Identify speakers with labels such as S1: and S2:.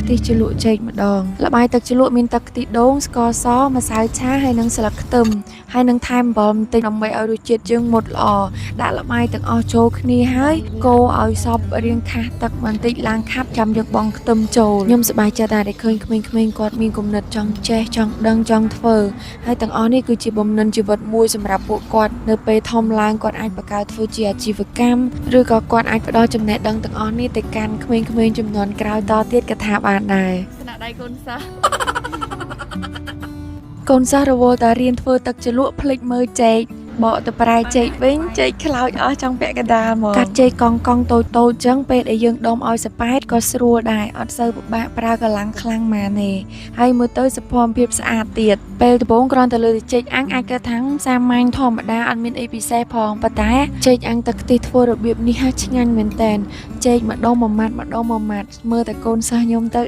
S1: ខ្ទិះជ្រលក់ចេកម្ដងល្បាយទឹកជ្រលក់មានទឹកខ្ទិះដូងស្ករសម្សៅឆាហើយនិងស្លឹកខ្ទឹមហើយនឹងថែមអំបិលបន្តិចដើម្បីឲ្យរសជាតិយើងមុតល្អដាក់ល្បាយទាំងអស់ចូលគ្នាហើយកូរឲ្យសព្វរាងខាស់ទឹកបន្តិចឡើងខាប់ចាំយកបងខ្ទឹមចូលខ្ញុំសប្បាយចិត្តដែរដែលឃើញក្មេងៗគាត់មានគំនិតចង់ចេះចង់ដឹងចង់ធ្វើហើយទាំងអស់នេះគឺជាបំណិនជីវិតមួយសម្រាប់ពួកគាត់នៅពេលធំឡើងគាត់អាចបង្កើតធ្វើជាអាជីវកម្មឬក៏គាត់អាចផ្ដល់ចំណេះដឹងទាំងអស់នេះទៅកាន់ក្មេងៗជំនាន់ក្រោយតទៀតក៏ថាបានដែរស្នាក់ដៃកូនសិស្សកូនសិស្សរវល់តែរៀនធ្វើទឹកជ្រលក់ភ្លេចមើលចេកបកទៅប្រែចេកវិញចេកខ្លោចអស់ចង់ពាក់កណ្ដាលហ្មងកាត់ចេកកង់តូចៗចឹងពេលដែលយើងដុំឲ្យសប៉ែតក៏ស្រួលដែរអត់សូវពិបាកប្រើកម្លាំងខ្លាំងម៉ានទេហើយមើលទៅសុខភាពស្អាតទៀតពេលដំបូងគ្រាន់តែលើចេកអាំងអាចគិតថាសាមញ្ញធម្មតាអត់មានអីពិសេសផងប៉ុន្តែចេកអាំងទឹកខ្ទិះធ្វើរបៀបនេះហាឆ្ងាញ់មែនតើចេកម្ដងមួយម៉ាត់មើលតែកូនសិស្សខ្ញុំទៅ